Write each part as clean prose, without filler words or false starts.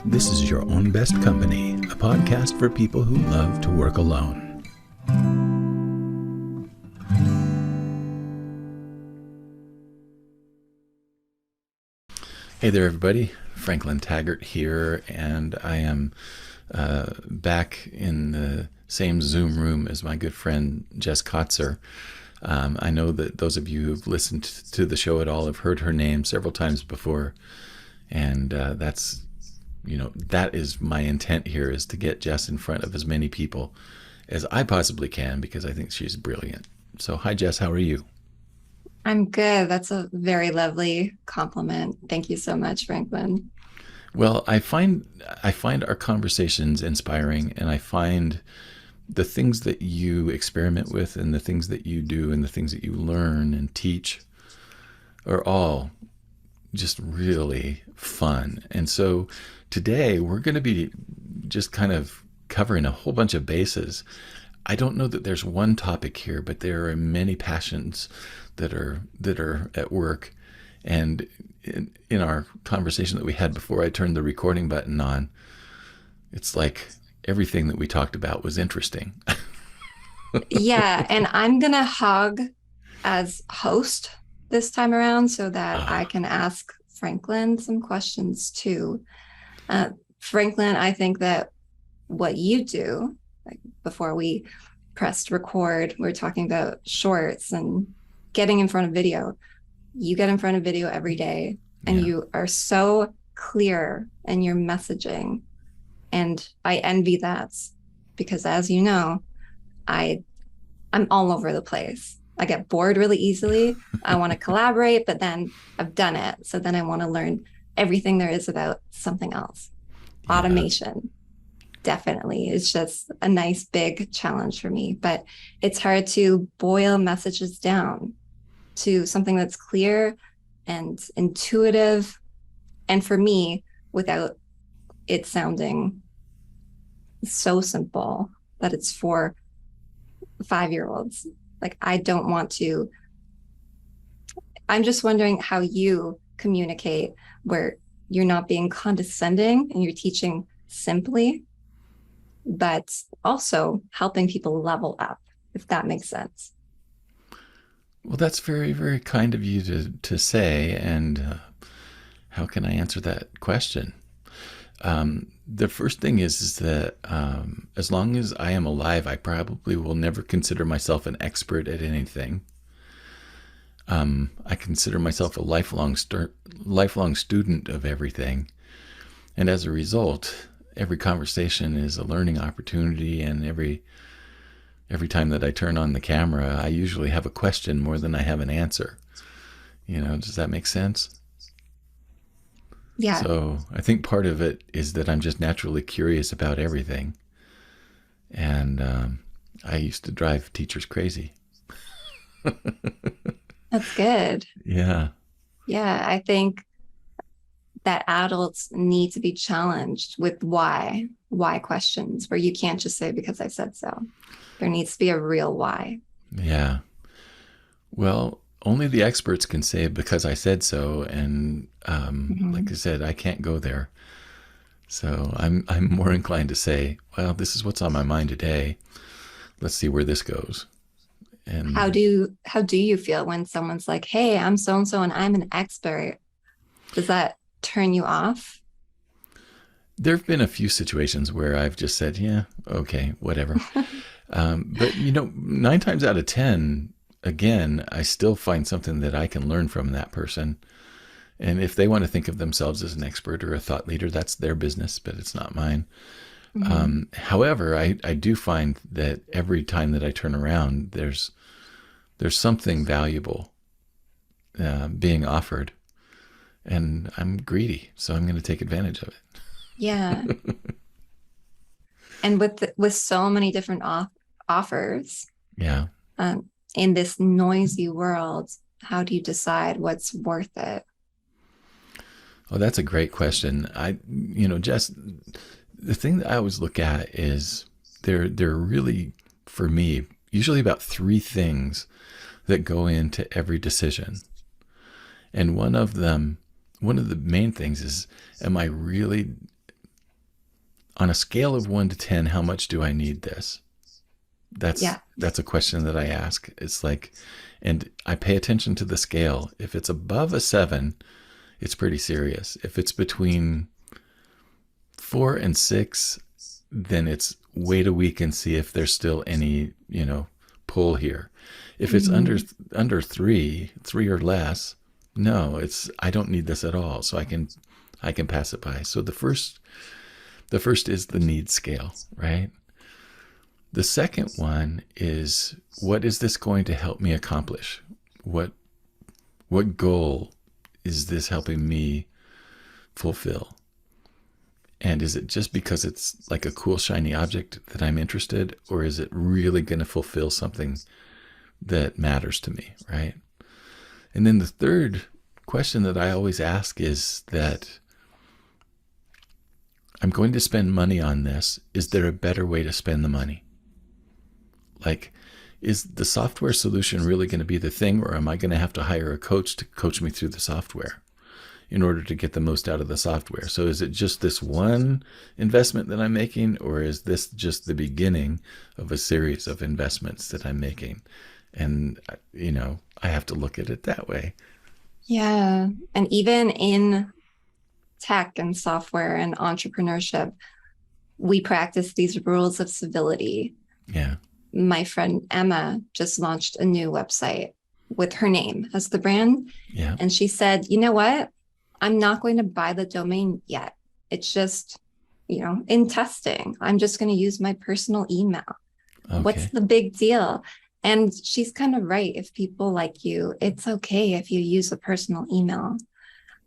This is Your Own Best Company, a podcast for people who love to work alone. Hey there, everybody. Franklin Taggart here, and I am back in the same Zoom room as my good friend Jess Kotzer. I know that those of you who've listened to the show at all have heard her name several times before, and that is my intent here, is to get Jess in front of as many people as I possibly can, because I think she's brilliant. So, hi Jess, how are you? I'm good. That's a very lovely compliment. Thank you so much, Franklin. Well, I find our conversations inspiring, and I find the things that you experiment with and the things that you do and the things that you learn and teach are all just really fun. And so today we're going to be just kind of covering a whole bunch of bases. I don't know that there's one topic here, but there are many passions that are at work. And in our conversation that we had before I turned the recording button on, it's like everything that we talked about was interesting. Yeah, and I'm gonna hog as host this time around so that I Ah, can ask Franklin some questions too. Franklin, I think that what you do, like before we pressed record, we are talking about shorts and getting in front of video. You get in front of video every day, and yeah. you are so clear in your messaging. And I envy that because, as you know, I I'm all over the place. I get bored really easily. I want to collaborate, but then I've done it. So then I want to learn everything there is about something else. Yeah. Automation, definitely. It's just a nice big challenge for me, but it's hard to boil messages down to something that's clear and intuitive. And for me, without it sounding so simple that it's for 5 year olds. Like, I don't want to. I'm just wondering how you communicate where you're not being condescending and you're teaching simply, but also helping people level up, if that makes sense. Well, that's very, very kind of you to say. And how can I answer that question? The first thing is that as long as I am alive, I probably will never consider myself an expert at anything. I consider myself a lifelong student of everything, and as a result, every conversation is a learning opportunity. And every time that I turn on the camera, I usually have a question more than I have an answer. Does that make sense? Yeah. So I think part of it is that I'm just naturally curious about everything. And I used to drive teachers crazy. That's good. Yeah. Yeah. I think that adults need to be challenged with why questions, where you can't just say because I said so. There needs to be a real why. Yeah. Well, only the experts can say because I said so. And like I Mhm. said, I can't go there. So I'm more inclined to say, well, this is what's on my mind today. Let's see where this goes. And How do you feel when someone's like, "Hey, I'm so and so and I'm an expert." Does that turn you off? there have been a few situations where I've just said, yeah, okay, whatever. But 9 times out of 10, again, I still find something that I can learn from that person. And if they want to think of themselves as an expert or a thought leader, that's their business, but it's not mine. Mhm. However, I do find that every time that I turn around, there's something valuable being offered, and I'm greedy, so I'm going to take advantage of it. Yeah. And with so many different offers, Yeah. in this noisy world, how do you decide what's worth it? Oh, that's a great question. Jess, the thing that I always look at is there are really, for me, usually about three things that go into every decision. And one of the main things is, am I really on a scale of 1 to 10, how much do I need this? Yeah. That's a question that I ask. It's like, and I pay attention to the scale. If it's above a 7, it's pretty serious. If it's between 4 and 6, then it's wait a week and see if there's still any, pull here. If it's Mhm. under 3 or less, no, it's I don't need this at all. So I can pass it by. So the first is the need scale, right? The second one is, what is this going to help me accomplish? What what goal is this helping me fulfill? And is it just because it's like a cool shiny object that I'm interested, or is it really going to fulfill something that matters to me, right? And then the third question that I always ask is that I'm going to spend money on this. Is there a better way to spend the money? Like, is the software solution really going to be the thing, or am I going to have to hire a coach to coach me through the software in order to get the most out of the software? So is it just this one investment that I'm making, or is this just the beginning of a series of investments that I'm making? And, I have to look at it that way. Yeah. And even in tech and software and entrepreneurship, we practice these rules of civility. Yeah. My friend Emma just launched a new website with her name as the brand. Yeah. And she said, you know what? I'm not going to buy the domain yet. It's just, in testing. I'm just going to use my personal email. What's Okay. the big deal? And she's kind of right. If people like you, it's okay if you use a personal email.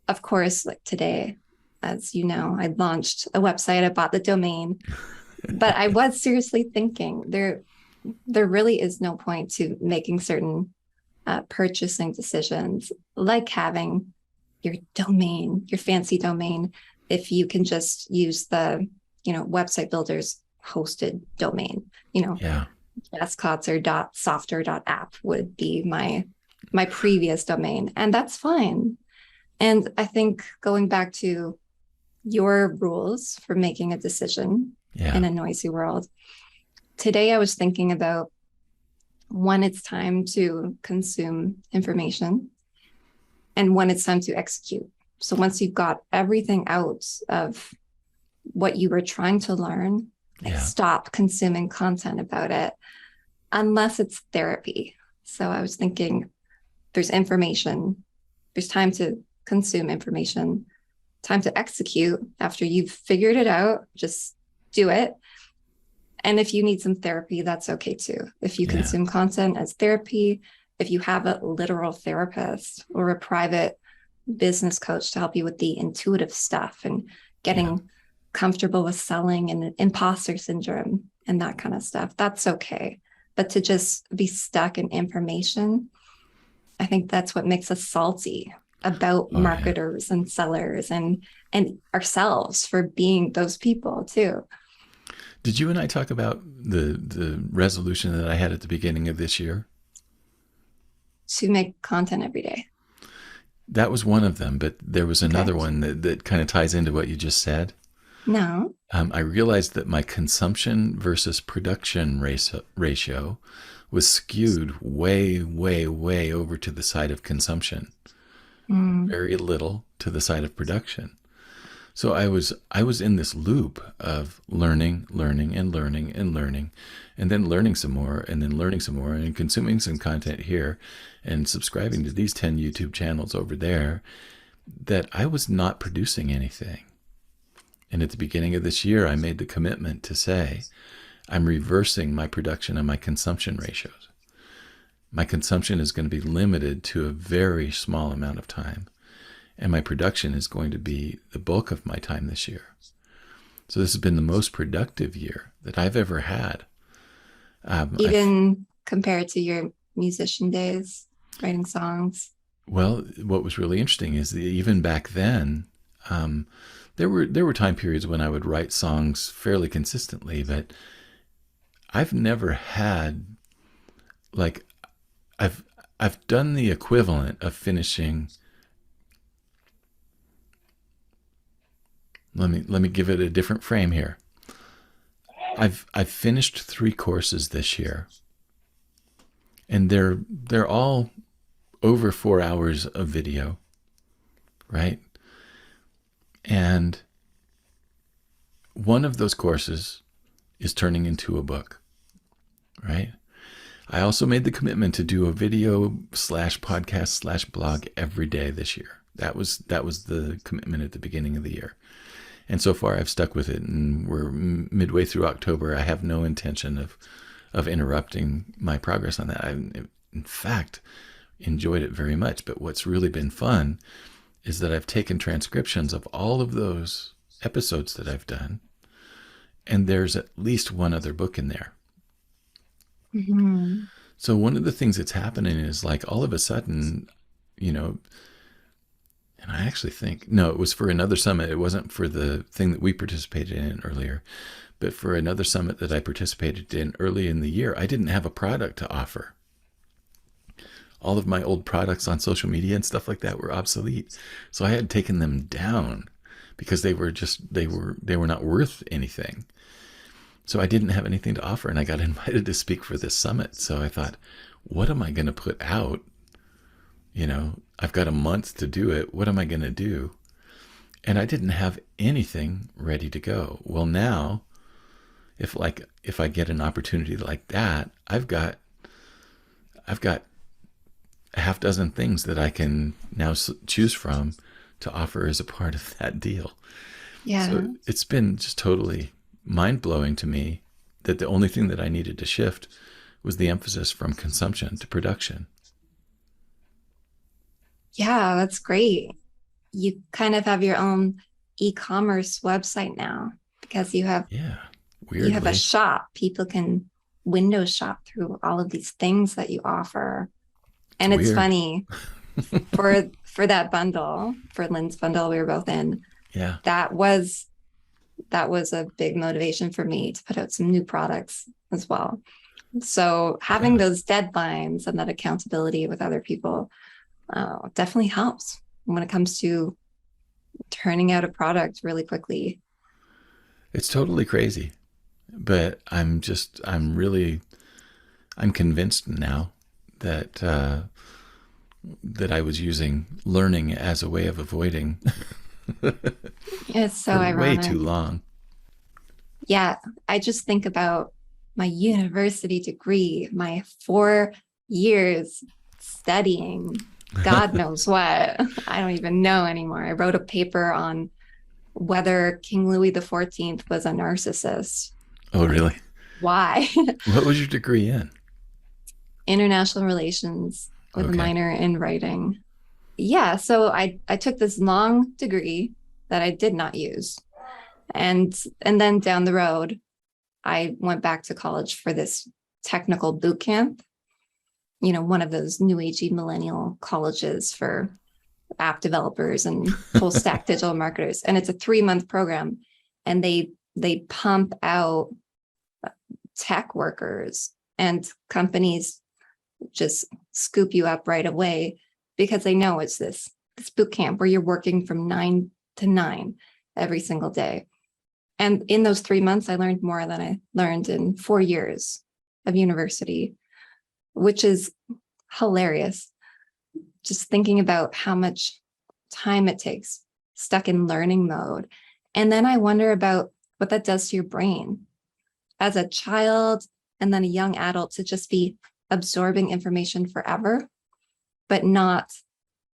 Of course, like today, as you know, I launched a website, I bought the domain, but I was seriously thinking there really is no point to making certain purchasing decisions, like having your domain, your fancy domain, if you can just use the, website builders hosted domain. Yeah. Jess Kotzer.softer.app would be my previous domain, and that's fine. And I think going back to your rules for making a decision Yeah. in a noisy world, today I was thinking about when it's time to consume information and when it's time to execute. So once you've got everything out of what you were trying to learn, like Yeah. stop consuming content about it unless it's therapy. So I was thinking there's information, there's time to consume information, time to execute after you've figured it out, just do it. And if you need some therapy, that's okay too. If you Yeah. consume content as therapy, if you have a literal therapist or a private business coach to help you with the intuitive stuff and Yeah. getting comfortable with selling and imposter syndrome and that kind of stuff, that's okay. But to just be stuck in information, I think that's what makes us salty about Oh yeah. marketers and sellers and ourselves for being those people too. Did you and I talk about the resolution that I had at the beginning of this year? To make content every day. That was one of them, but there was Okay. another one that kind of ties into what you just said. No. I realized that my consumption versus production ratio was skewed way, way, way over to the side of consumption, Mm. very little to the side of production. So I was in this loop of learning, learning, and learning, and learning, and then learning some more, and then learning some more, and consuming some content here, and subscribing to these 10 YouTube channels over there, that I was not producing anything. And at the beginning of this year, I made the commitment to say, I'm reversing my production and my consumption ratios. My consumption is going to be limited to a very small amount of time, and my production is going to be the bulk of my time this year. So this has been the most productive year that I've ever had. I Even compared to your musician days, writing songs. Well, what was really interesting is that even back then, um, there were time periods when I would write songs fairly consistently, but I've never had like I've I've done the equivalent of finishing. Let me give it a different frame here. I've finished 3 courses this year, and they're all over 4 hours of video, right? And one of those courses is turning into a book, right? I also made the commitment to do a video slash podcast slash blog every day this year. That was the commitment at the beginning of the year. And so far I've stuck with it, and we're midway through October. I have no intention of interrupting my progress on that. I, in fact, enjoyed it very much. But what's really been fun is that I've taken transcriptions of all of those episodes that I've done, and there's at least one other book in there. Mm-hmm. So one of the things that's happening is, like, all of a sudden, you know, and I actually think, no, it was for another summit. It wasn't for the thing that we participated in earlier, but for another summit that I participated in early in the year, I didn't have a product to offer. All of my old products on social media and stuff like that were obsolete. So I had taken them down because they were not worth anything. So I didn't have anything to offer, and I got invited to speak for this summit. So I thought, what am I going to put out? You know, I've got a month to do it. What am I going to do? And I didn't have anything ready to go. Well, now, if I get an opportunity like that, I've got a half dozen things that I can now choose from to offer as a part of that deal. Yeah. So it's been just totally mind-blowing to me that the only thing that I needed to shift was the emphasis from consumption to production. Yeah, that's great. You kind of have your own e-commerce website now because Yeah, you have a weirdly. shop. People can window shop through all of these things that you offer. It's And it's weird. funny for that bundle, for Lynn's bundle we were both in, Yeah, that was a big motivation for me to put out some new products as well. So having yeah. those deadlines and that accountability with other people definitely helps when it comes to turning out a product really quickly. It's totally crazy. But I'm convinced now that that I was using learning as a way of avoiding It's so for way ironic. too long. Yeah, I just think about my university degree, my 4 years studying, God knows what. I don't even know anymore. I wrote a paper on whether King Louis XIV was a narcissist. Oh, Like, really? why? What was your degree in? International relations with a Okay. minor in writing. Yeah, so I took this long degree that I did not use. And then down the road, I went back to college for this technical boot camp, one of those new agey millennial colleges for app developers and full stack digital marketers. And it's a 3-month program. And they pump out tech workers, and companies just scoop you up right away because they know it's this boot camp where you're working from 9 to 9 every single day. And in those 3 months, I learned more than I learned in 4 years of university, which is hilarious. Just thinking about how much time it takes stuck in learning mode. And then I wonder about what that does to your brain as a child and then a young adult, to just be absorbing information forever, but not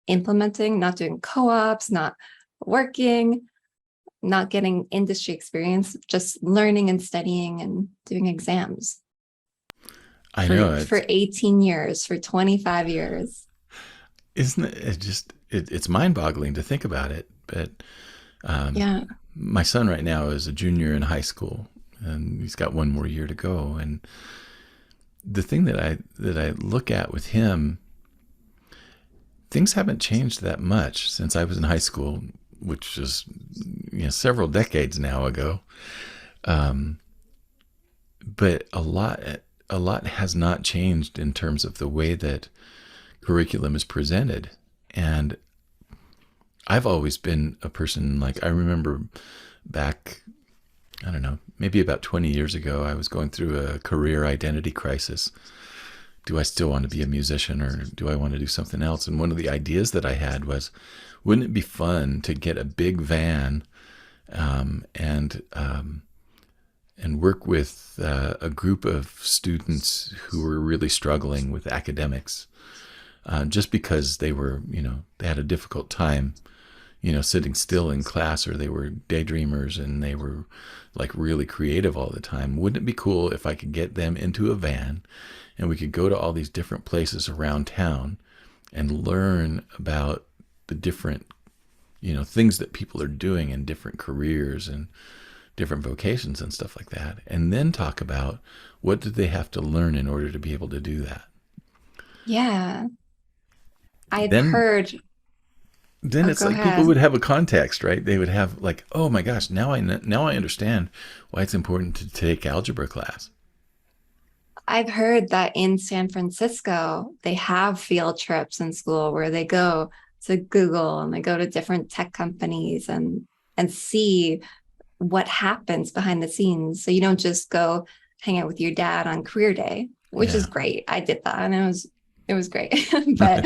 implementing, not doing co-ops, not working, not getting industry experience, just learning and studying and doing exams I for know for 18 years, for 25 years. isn't it just it's mind-boggling to think about it. But um, Yeah. my son right now is a junior in high school, and he's got one more year to go. And the thing that I look at with him, things haven't changed that much since I was in high school, which was several decades now ago. Um, but a lot has not changed in terms of the way that curriculum is presented. And I've always been a person, like, I remember back I don't know, maybe about 20 years ago, I was going through a career identity crisis. Do I still want to be a musician, or do I want to do something else? And one of the ideas that I had was, wouldn't it be fun to get a big van, um, and um, and work with a group of students who were really struggling with academics, just because they were, they had a difficult time, sitting still in class, or they were daydreamers and they were like really creative all the time. Wouldn't it be cool if I could get them into a van and we could go to all these different places around town and learn about the different, things that people are doing in different careers and different vocations and stuff like that, and then talk about what did they have to learn in order to be able to do that. Yeah. I've Then heard, then oh, it's go like people ahead. would have a context, right? They would have like, oh my gosh, now I understand why it's important to take algebra class. I've heard that in San Francisco, they have field trips in school where they go to Google and they go to different tech companies and see what happens behind the scenes. So you don't just go hang out with your dad on career day, which is Yeah. great. I did that and it was great. but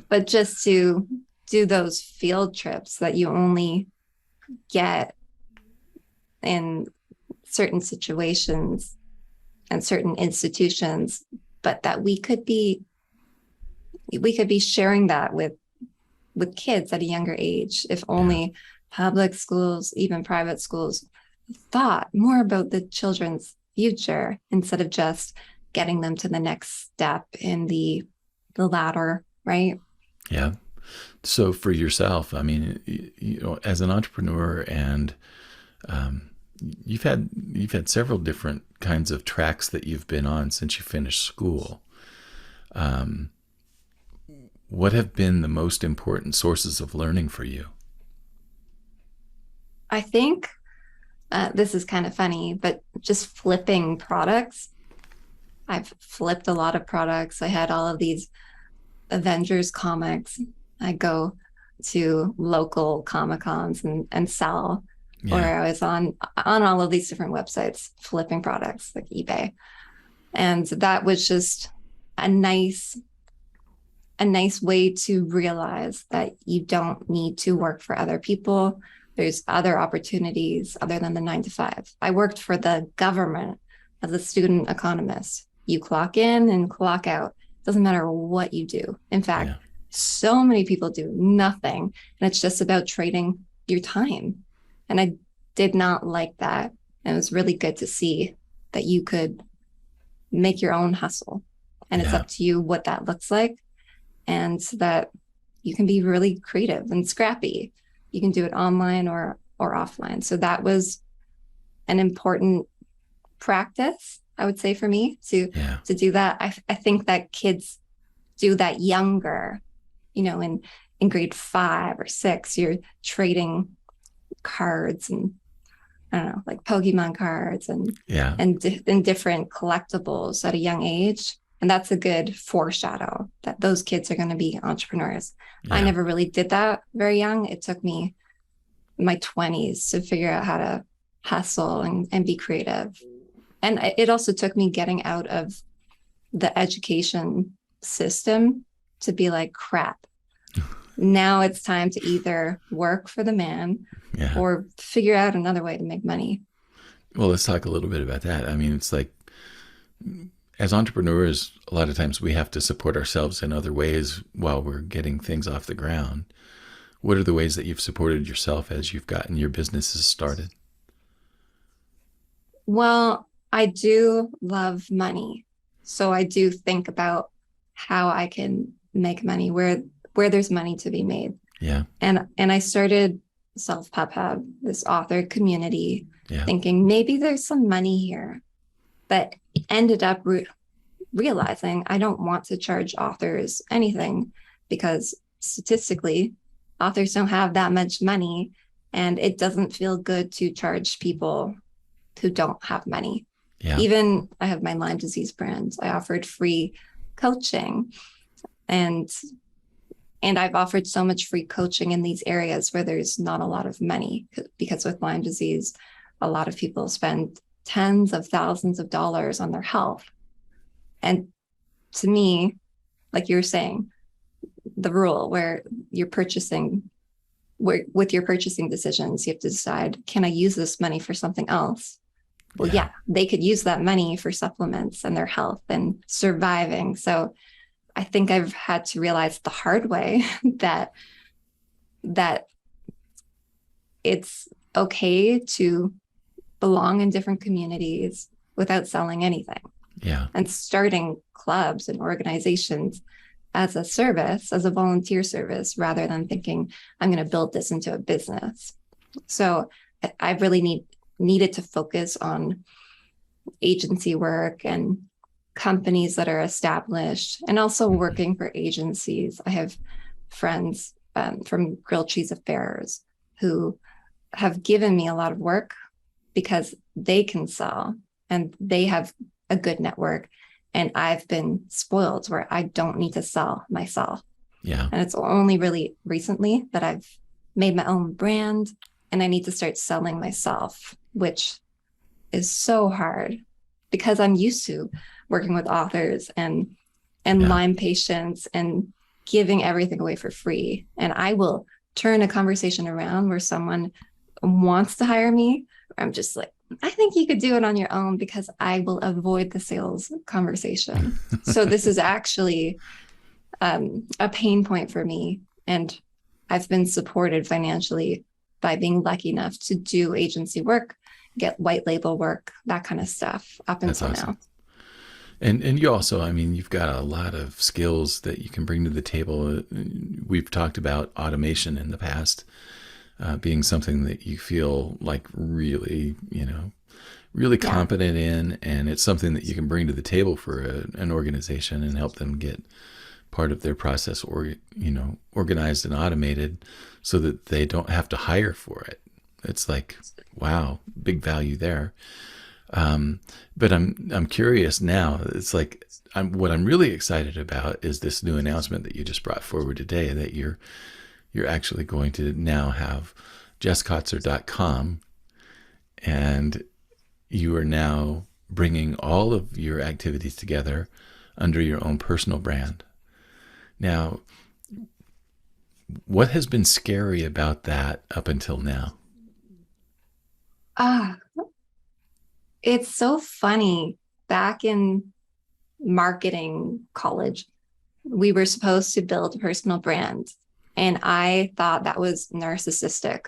but just to do those field trips that you only get in certain situations and certain institutions, but that we could be sharing that with kids at a younger age if Yeah. only public schools, even private schools, thought more about the children's future instead of just getting them to the next step in the ladder, right? Yeah. So for yourself, I mean, as an entrepreneur, and um, you've had several different kinds of tracks that you've been on since you finished school. Um, what have been the most important sources of learning for you? I think this is kind of funny, but just flipping products. I've flipped a lot of products. I had all of these Avengers comics. I go to local Comic Cons and sell, or Yeah. I was on all of these different websites flipping products like eBay. And that was just a nice a nice way to realize that you don't need to work for other people. There's other opportunities other than the 9 to 5. I worked for the government as a student economist. You clock in and clock out. Doesn't matter what you do. In fact, Yeah. so many people do nothing, and it's just about trading your time. And I did not like that. And it was really good to see that you could make your own hustle. And it's Yeah. up to you what that looks like, and that you can be really creative and scrappy. You can do it online or offline. So that was an important practice, I would say, for me Yeah. to do that. I think that kids do that younger, in grade 5 or 6, you're trading cards and I don't know, like Pokemon cards Yeah. and different collectibles at a young age. And that's a good foreshadow that those kids are going to be entrepreneurs. I Yeah. never really did that very young. It took me my 20s to figure out how to hustle and be creative. And it also took me getting out of the education system to be like, crap, now it's time to either work for the man Yeah. or figure out another way to make money. Well, let's talk a little bit about that. I mean, it's like, as entrepreneurs, a lot of times we have to support ourselves in other ways while we're getting things off the ground. What are the ways that you've supported yourself as you've gotten your businesses started? Well, I do love money. So I do think about how I can make money where there's money to be made. Yeah. And I started Self Pub Hub, this author community, Yeah. thinking maybe there's some money here, but ended up realizing I don't want to charge authors anything because statistically, authors don't have that much money, and it doesn't feel good to charge people who don't have money. Yeah. Even I have my Lyme disease brand. I offered free coaching, and I've offered so much free coaching in these areas where there's not a lot of money, because with Lyme disease, a lot of people spend tens of thousands of dollars on their health. And to me, like you were saying, the rule where you're purchasing, where with your purchasing decisions, you have to decide, can I use this money for something else? Well, Yeah. yeah, they could use that money for supplements and their health and surviving. So I think I've had to realize the hard way that that it's okay to belong in different communities without selling anything Yeah. and starting clubs and organizations as a service, as a volunteer service, rather than thinking I'm going to build this into a business. So I really needed to focus on agency work and companies that are established, and also Mhm. working for agencies. I have friends from Grilled Cheese Affairs who have given me a lot of work because they can sell and they have a good network. And I've been spoiled where I don't need to sell myself. Yeah. And it's only really recently that I've made my own brand and I need to start selling myself, which is so hard because I'm used to working with authors and Yeah. Lyme patients and giving everything away for free. And I will turn a conversation around where someone wants to hire me. I'm just like, I think you could do it on your own because I will avoid the sales conversation. So this is actually a pain point for me. And I've been supported financially by being lucky enough to do agency work, get white label work, that kind of stuff up That's until awesome. now. And you also, I mean, you've got a lot of skills that you can bring to the table. We've talked about automation in the past, being something that you feel like really, really Yeah. competent in, and it's something that you can bring to the table for an organization and help them get part of their process, or organized and automated, so that they don't have to hire for it. It's like, wow, big value there. But I'm curious now. It's like what I'm really excited about is this new announcement that you just brought forward today, that you're actually going to now have jesskotzer.com, and you are now bringing all of your activities together under your own personal brand. Now, what has been scary about that up until now? Ah, it's so funny. Back in marketing college, we were supposed to build a personal brand. And I thought that was narcissistic.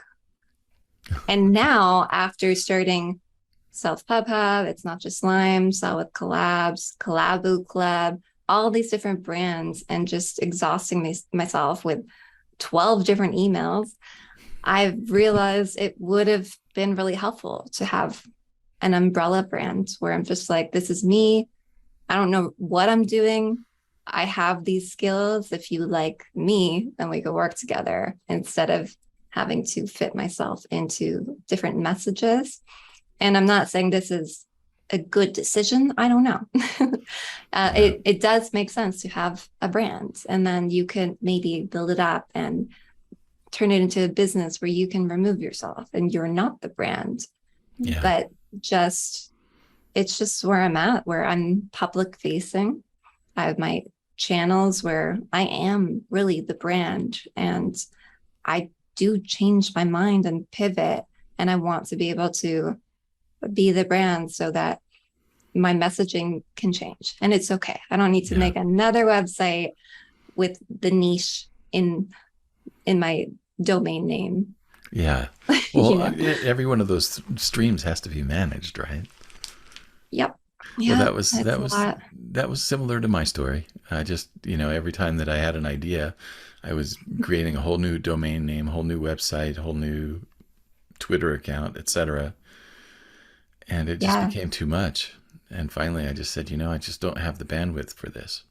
And now, after starting Self Pub Hub, it's not just Lime, Sell with Collabs, Collabu Club, all these different brands, and just exhausting myself with 12 different emails, I've realized it would have been really helpful to have an umbrella brand where I'm just like, this is me. I don't know what I'm doing. I have these skills. If you like me, then we could work together instead of having to fit myself into different messages. And I'm not saying this is a good decision. I don't know. Yeah, It does make sense to have a brand, and then you can maybe build it up and turn it into a business where you can remove yourself and you're not the brand. yeah, But just it's just where I'm at, where I'm public facing. I have my channels where I am really the brand, and I do change my mind and pivot. And I want to be able to be the brand so that my messaging can change. And it's okay. I don't need to yeah, make another website with the niche in my domain name, yeah. you Well, know. every one of those streams has to be managed, right? Yep. Well, Yeah, that was it's that a was lot. that was similar to my story. I just, every time that I had an idea, I was creating a whole new domain name, whole new website, whole new Twitter account, etc. And it just Yeah. became too much. And finally, I just said, I just don't have the bandwidth for this.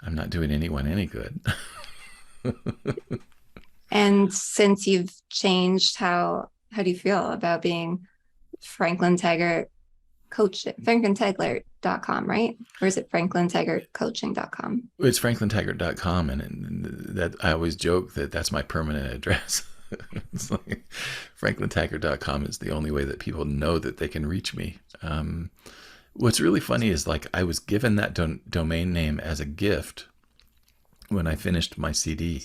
I'm not doing anyone any good. And since you've changed, how do you feel about being Franklin Taggart coach franklintaggart.com, right? Or is it franklintaggart.coaching.com? It's franklintaggart.com, and that I always joke that that's my permanent address. It's like franklintaggart.com is the only way that people know that they can reach me. What's really funny is like I was given that domain name as a gift when I finished my CD.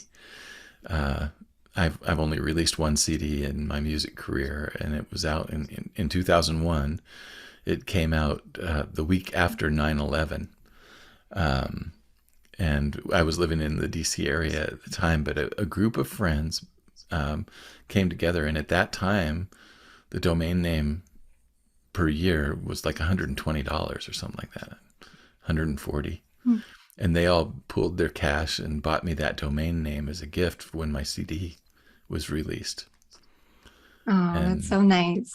Uh, I've only released one CD in my music career, and it was out in 2001. It came out the week after 9/11. And I was living in the DC area at the time, but a group of friends came together, and at that time, the domain name per year was like $120 or something like that, 140. Hmm. And they all pulled their cash and bought me that domain name as a gift when my CD was released. Oh, that's And so nice.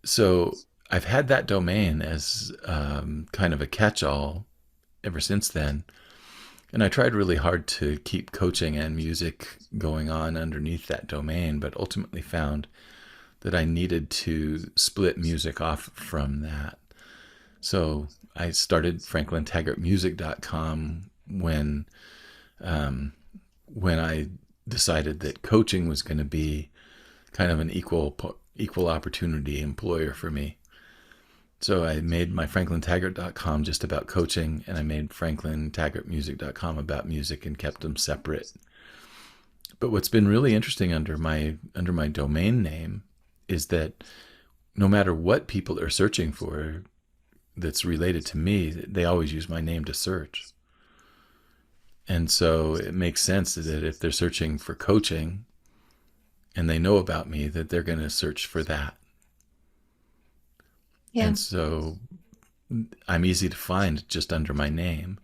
so I've had that domain as kind of a catch-all ever since then. And I tried really hard to keep coaching and music going on underneath that domain, but ultimately found that I needed to split music off from that. So I started franklintaggart.music.com when I decided that coaching was going to be kind of an equal opportunity employer for me. So I made my franklintaggart.com just about coaching, and I made franklintaggart.music.com about music, and kept them separate. But what's been really interesting under my domain name is that no matter what people are searching for that's related to me, they always use my name to search. And so it makes sense that if they're searching for coaching and they know about me, that they're going to search for that. Yeah. And so I'm easy to find just under my name.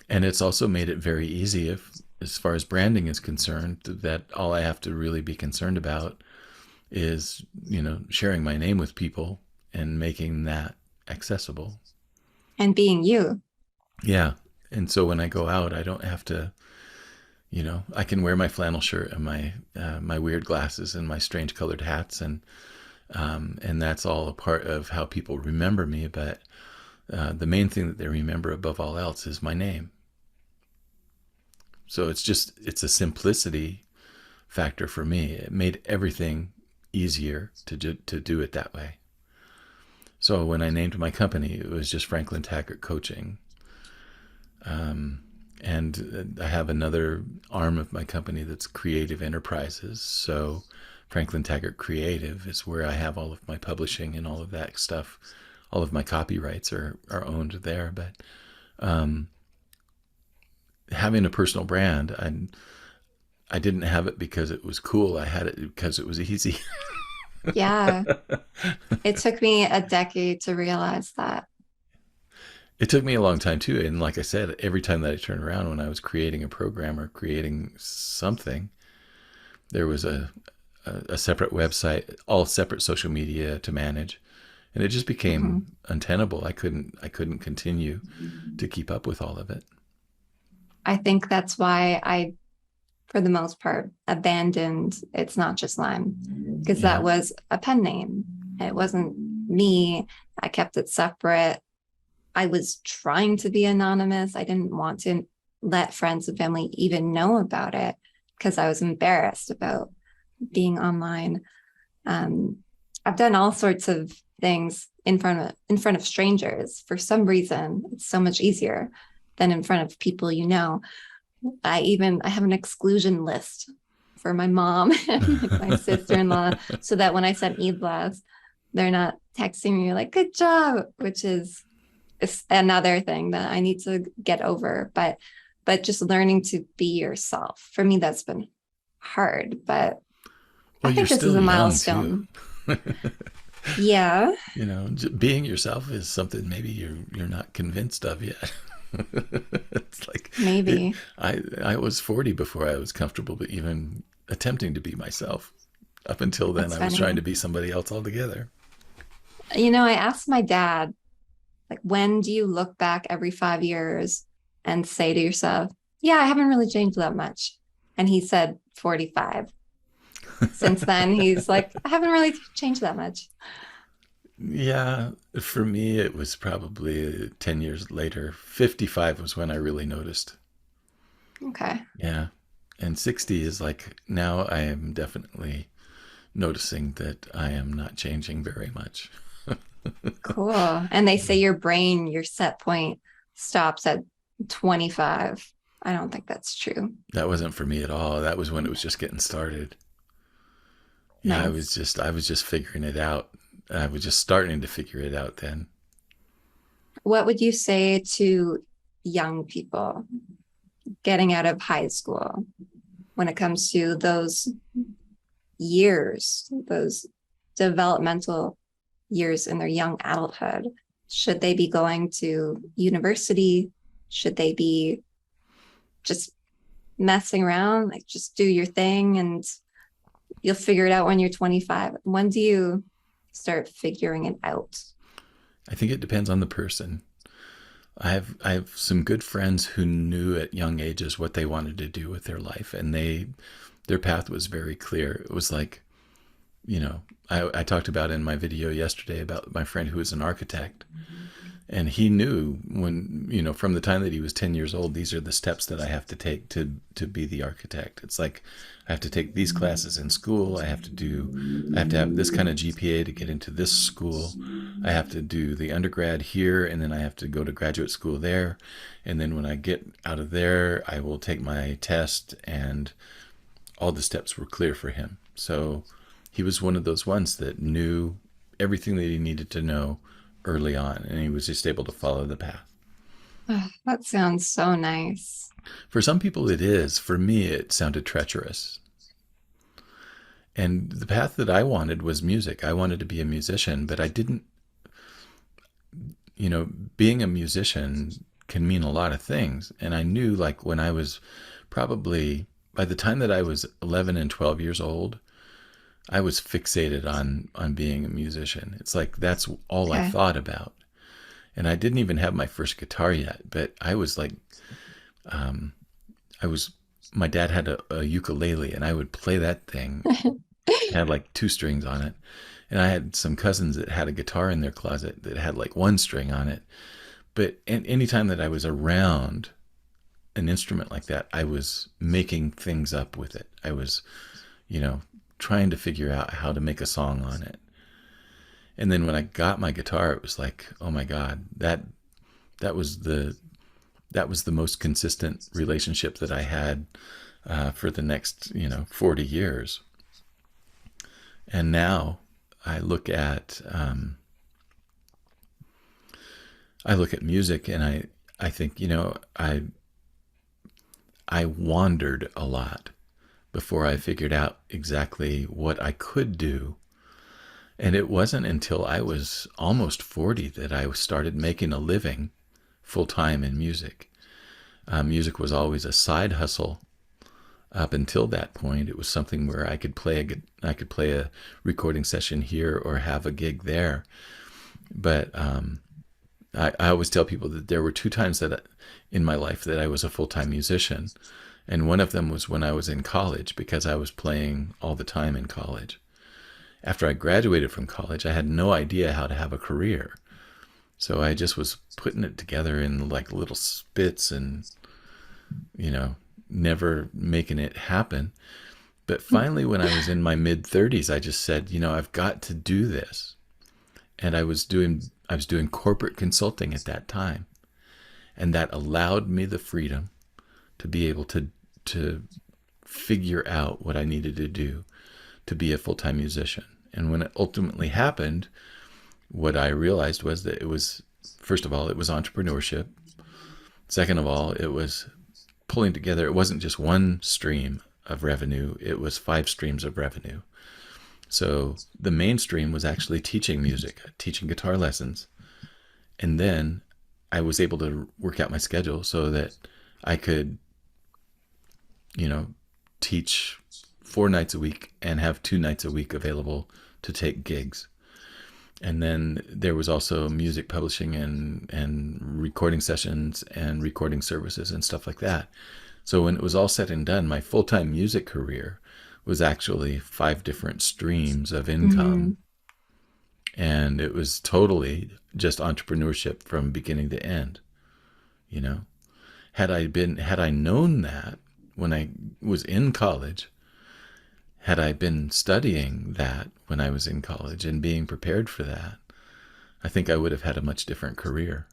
And it's also made it very easy, if, as far as branding is concerned, that all I have to really be concerned about is, sharing my name with people and making that accessible. And being you. Yeah. And so when I go out, I don't have to, I can wear my flannel shirt and my weird glasses and my strange colored hats, and that's all a part of how people remember me. But the main thing that they remember above all else is my name. So it's a simplicity factor for me. It made everything easier to do it that way. So when I named my company, it was just Franklin Taggart Coaching. And I have another arm of my company that's Creative Enterprises. So Franklin Taggart Creative is where I have all of my publishing and all of that stuff. All of my copyrights are owned there. But having a personal brand, I didn't have it because it was cool. I had it because it was easy. Yeah. It took me a decade to realize that. It took me a long time too. And like I said, every time that I turned around when I was creating a program or creating something, there was a separate website, all separate social media to manage. And it just Hmm. became untenable. I couldn't continue to keep up with all of it. I think that's why I, for the most part, abandoned It's Not Just Lime, because that Yeah. was a pen name. It wasn't me. I kept it separate. I was trying to be anonymous. I didn't want to let friends and family even know about it because I was embarrassed about being online. Um, I've done all sorts of things in front of strangers. For some reason, it's so much easier than in front of people you know. I have an exclusion list for my mom and my sister-in-law, so that when I send e-blasts, they're not texting me like "good job," which is another thing that I need to get over. But just learning to be yourself, for me, that's been hard. But I Well, you're think this is still a young too. milestone. Yeah, Being yourself is something maybe you're not convinced of yet. It's like maybe. I was 40 before I was comfortable but even attempting to be myself. Up until then, That's I was trying funny. to be somebody else altogether. I asked my dad, like, when do you look back every 5 years and say to yourself, yeah, I haven't really changed that much? And he said 45. Since then, he's like, I haven't really changed that much. Yeah, for me, it was probably 10 years later. 55 was when I really noticed. Okay. Yeah. And 60 is like, now I am definitely noticing that I am not changing very much. Cool. And they say your brain, your set point stops at 25. I don't think that's true. That wasn't for me at all. That was when it was just getting started. Yeah, Nice. I was just figuring it out. I was just starting to figure it out then. What would you say to young people getting out of high school when it comes to those years, those developmental years in their young adulthood? Should they be going to university? Should they be just messing around? Like, just do your thing and you'll figure it out when you're 25. When do you start figuring it out? I think it depends on the person. I have some good friends who knew at young ages what they wanted to do with their life, and their path was very clear. It was like, I talked about in my video yesterday about my friend who was an architect, and he knew when, from the time that he was 10 years old, these are the steps that I have to take to be the architect. It's like I have to take these classes in school. I have to have this kind of GPA to get into this school. I have to do the undergrad here, and then I have to go to graduate school there. And then when I get out of there, I will take my test, and all the steps were clear for him. So he was one of those ones that knew everything that he needed to know early on, and he was just able to follow the path. Oh, that sounds so nice. For some people, it is. For me, it sounded treacherous. And the path that I wanted was music. I wanted to be a musician, but I didn't, being a musician can mean a lot of things. And I knew, like, when I was probably, by the time that I was 11 and 12 years old, I was fixated on being a musician. It's like that's all I Okay. thought about. And I didn't even have my first guitar yet, but I was like, um, I was, my dad had a ukulele, and I would play that thing. It had like two strings on it. And I had some cousins that had a guitar in their closet that had like one string on it. But anytime that I was around an instrument like that, I was making things up with it. I was, you know, trying to figure out how to make a song on it. And then when I got my guitar, it was like, oh my God, that was the most consistent relationship that I had for the next 40 years. And now I look at music, and I think I wandered a lot before I figured out exactly what I could do. And it wasn't until I was almost 40 that I started making a living full time in music. Music was always a side hustle up until that point. It was something where I could play a recording session here or have a gig there. But I always tell people that there were two times in my life that I was a full time musician, and one of them was when I was in college because I was playing all the time in college. After I graduated from college, I had no idea how to have a career. So I just was putting it together in like little spits and, you know, never making it happen. But finally, when I was in my mid 30s, I just said, I've got to do this. And I was doing corporate consulting at that time. And that allowed me the freedom to be able to figure out what I needed to do to be a full-time musician. And when it ultimately happened, what I realized was that it was, first of all, it was entrepreneurship. Second of all, it was pulling together. It wasn't just one stream of revenue. It was 5 streams of revenue. So the main stream was actually teaching music, teaching guitar lessons. And then I was able to work out my schedule so that I could, teach 4 nights a week and have 2 nights a week available to take gigs. And then there was also music publishing and recording sessions and recording services and stuff like that. So when it was all said and done, my full-time music career was actually 5 different streams of Mm-hmm. income. And it was totally just entrepreneurship from beginning to end, you know. Had I known that when I was in college, had I been studying that when I was in college and being prepared for that, I think I would have had a much different career.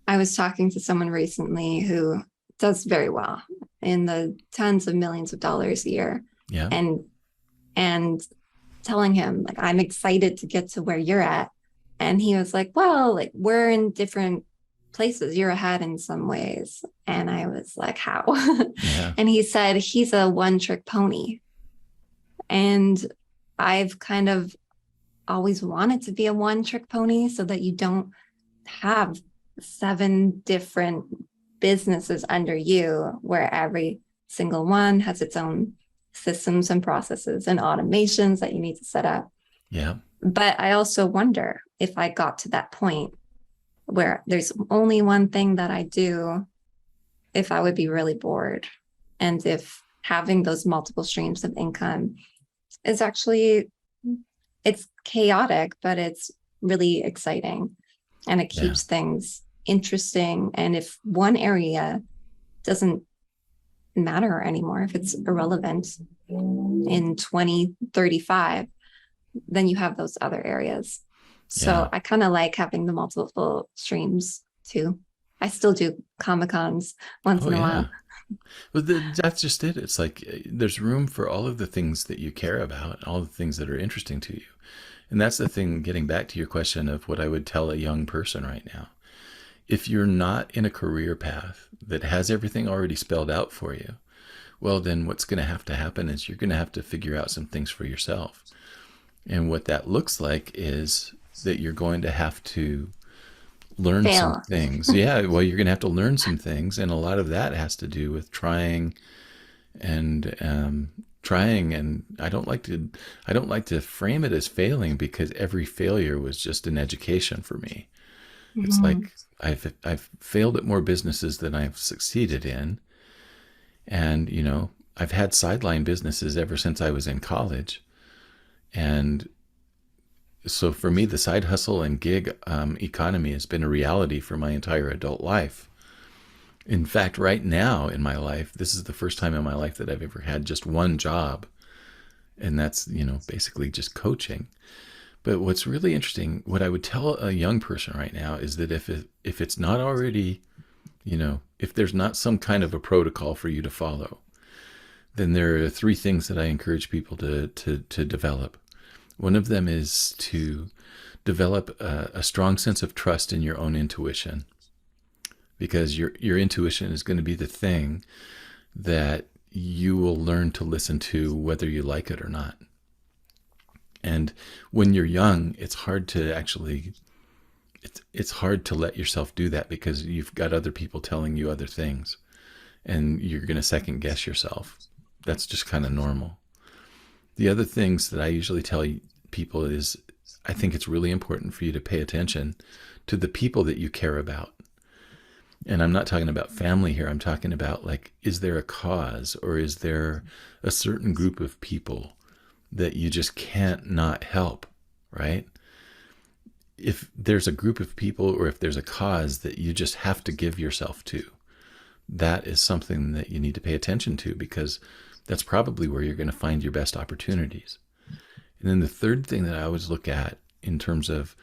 I was talking to someone recently who does very well in the tens of millions of dollars a year, Yeah. and and telling him like I'm excited to get to where you're at, and he was like, well, like we're in different places, you're ahead in some ways. And I was like, how? Yeah. And he said he's a one trick pony. And I've kind of always wanted to be a one trick pony so that you don't have seven different businesses under you where every single one has its own systems and processes and automations that you need to set up. Yeah. But I also wonder if I got to that point where there's only one thing that I do, if I would be really bored. And if having those multiple streams of income is actually, it's chaotic, but it's really exciting and it Yeah. keeps things interesting. And if one area doesn't matter anymore, if it's irrelevant in 2035, then you have those other areas. Yeah. So I kind of like having the multiple streams too. I still do Comic Cons once Oh, in a yeah. while. Well, that's just it. It's like there's room for all of the things that you care about, all the things that are interesting to you. And that's the thing, getting back to your question of what I would tell a young person right now. If you're not in a career path that has everything already spelled out for you, well, then what's going to happen is you're going to have to figure out some things for yourself. And what that looks like is that you're going to have to learn some Fail. things. Yeah, well, you're going to have to learn some things. And a lot of that has to do with and trying. And I don't like to frame it as failing because every failure was just an education for me. It's Mhm. like I've failed at more businesses than I've succeeded in. And, I've had sideline businesses ever since I was in college. And so for me, the side hustle and gig economy has been a reality for my entire adult life. In fact, right now in my life, this is the first time in my life that I've ever had just one job. And that's, basically just coaching. But what's really interesting, what I would tell a young person right now is that if it's not already, if there's not some kind of a protocol for you to follow, then there are three things that I encourage people to develop. One of them is to develop a strong sense of trust in your own intuition, because your intuition is going to be the thing that you will learn to listen to whether you like it or not. And when you're young, it's hard to actually it's hard to let yourself do that because you've got other people telling you other things and you're going to second guess yourself. That's just kind of normal. The other things that I usually tell people is I think it's really important for you to pay attention to the people that you care about. And I'm not talking about family here. I'm talking about, like, is there a cause or is there a certain group of people that you just can't not help, right? If there's a group of people or if there's a cause that you just have to give yourself to, that is something that you need to pay attention to because that's probably where you're going to find your best opportunities. And then the third thing that I always look at in terms of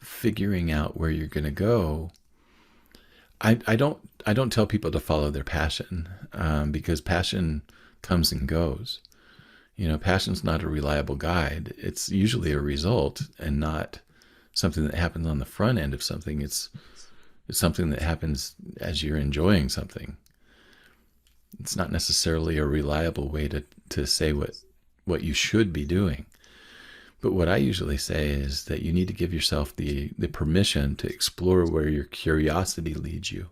figuring out where you're going to go, I don't tell people to follow their passion because passion comes and goes. Passion's not a reliable guide. It's usually a result and not something that happens on the front end of something. It's something that happens as you're enjoying something. It's not necessarily a reliable way to say what you should be doing. But what I usually say is that you need to give yourself the permission to explore where your curiosity leads you.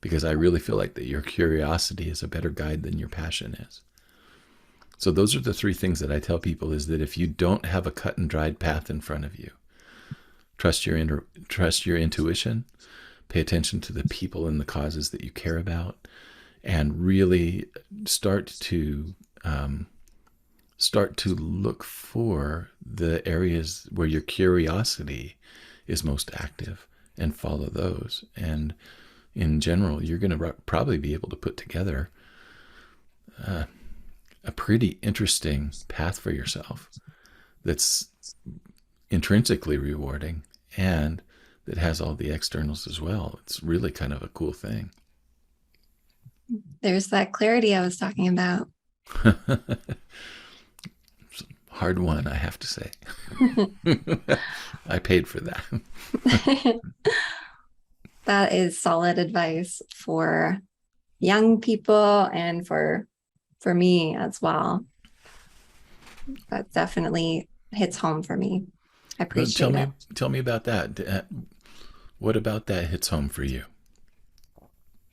Because I really feel like that your curiosity is a better guide than your passion is. So those are the three things that I tell people is that if you don't have a cut and dried path in front of you, trust your intuition, pay attention to the people and the causes that you care about, and really start to look for the areas where your curiosity is most active and follow those. And in general, you're going to probably be able to put together a pretty interesting path for yourself that's intrinsically rewarding and that has all the externals as well. It's really kind of a cool thing. There's that clarity I was talking about. Hard one, I have to say. I paid for that. That is solid advice for young people and for me as well. That definitely hits home for me. I appreciate it. Tell me about that. What about that hits home for you?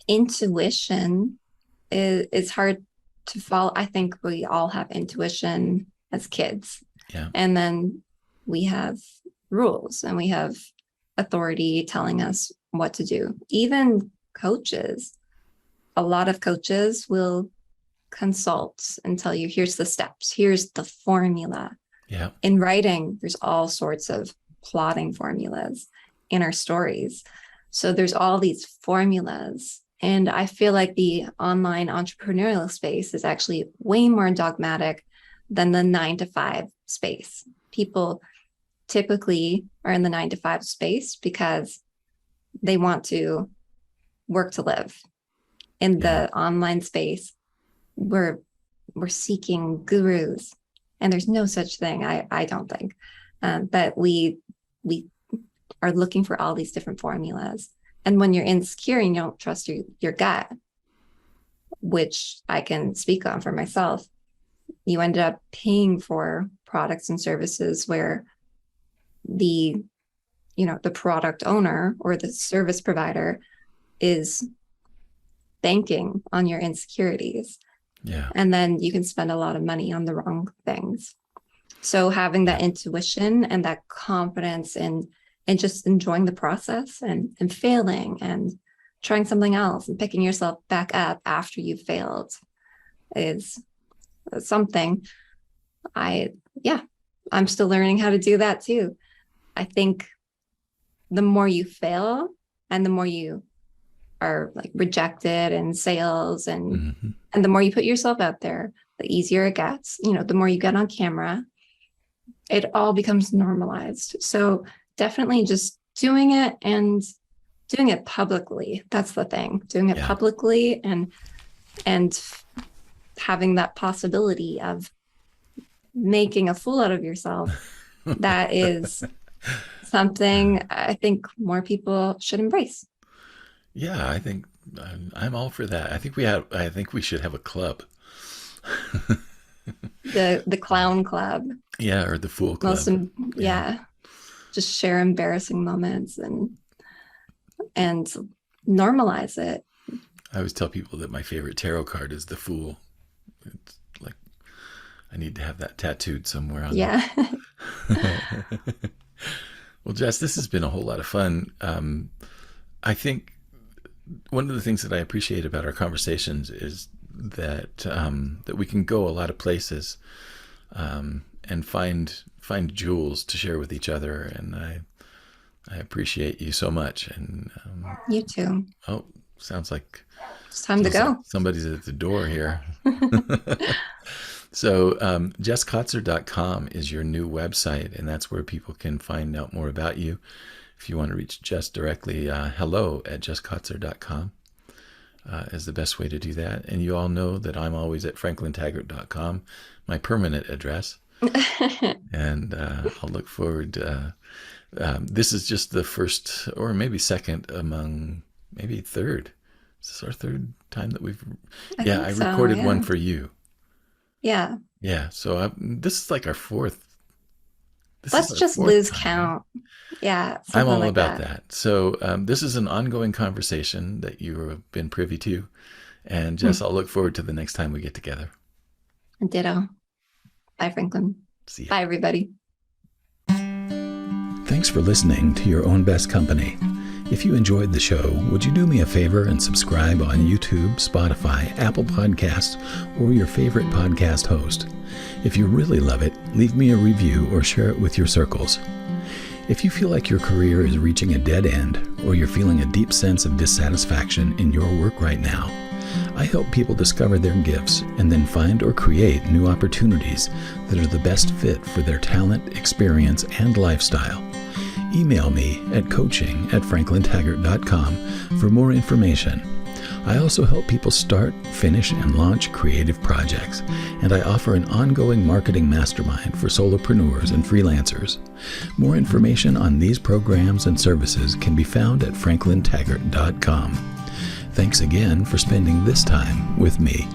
Intuition is hard to follow. I think we all have intuition as kids. Yeah. And then we have rules and we have authority telling us what to do. Even coaches, a lot of coaches will consult and tell you, here's the steps, here's the formula. Yeah. In writing, there's all sorts of plotting formulas in our stories. So there's all these formulas. And I feel like the online entrepreneurial space is actually way more dogmatic than the 9-to-5 space. People typically are in the 9-to-5 space because they want to work to live. In the online space, we're seeking gurus, and there's no such thing. I don't think, but we are looking for all these different formulas. And when you're insecure and you don't trust your gut, which I can speak on for myself, you end up paying for products and services where the product owner or the service provider is banking on your insecurities. Yeah. And then you can spend a lot of money on the wrong things. So having that intuition and that confidence and just enjoying the process and failing and trying something else and picking yourself back up after you've failed is something I'm still learning how to do that too. I think the more you fail and the more you are like rejected in sales and the more you put yourself out there, the easier it gets. The more you get on camera, it all becomes normalized. So definitely just doing it and doing it publicly. That's the thing. Doing it publicly and having that possibility of making a fool out of yourself. That is something I think more people should embrace. Yeah, I think I'm all for that. I think we should have a club. The clown club. Yeah, or the fool club. Just share embarrassing moments and normalize it. I always tell people that my favorite tarot card is the Fool. It's like I need to have that tattooed somewhere on Well, Jess, this has been a whole lot of fun. I think one of the things that I appreciate about our conversations is that that we can go a lot of places and find jewels to share with each other, and I appreciate you so much. And you too. Oh, sounds like it's time to go. Like somebody's at the door here. So JessKotzer.com is your new website, and that's where people can find out more about you. If you want to reach Jess directly, hello@JessKotzer.com is the best way to do that. And you all know that I'm always at FranklinTaggart.com, my permanent address. And I'll look forward to this is just the first or maybe second among maybe third. Is this our third time that we've I recorded one for you. Yeah. Yeah. So this is like our fourth. Let's just lose count. Yeah. I'm all about that. So this is an ongoing conversation that you have been privy to. And Jess, I'll look forward to the next time we get together. Ditto. Bye, Franklin. See ya. Bye, everybody. Thanks for listening to Your Own Best Company. If you enjoyed the show, would you do me a favor and subscribe on YouTube, Spotify, Apple Podcasts, or your favorite podcast host? If you really love it, leave me a review or share it with your circles. If you feel like your career is reaching a dead end, or you're feeling a deep sense of dissatisfaction in your work right now, I help people discover their gifts and then find or create new opportunities that are the best fit for their talent, experience, and lifestyle. Email me at coaching@franklintaggart.com for more information. I also help people start, finish, and launch creative projects, and I offer an ongoing marketing mastermind for solopreneurs and freelancers. More information on these programs and services can be found at franklintaggart.com. Thanks again for spending this time with me.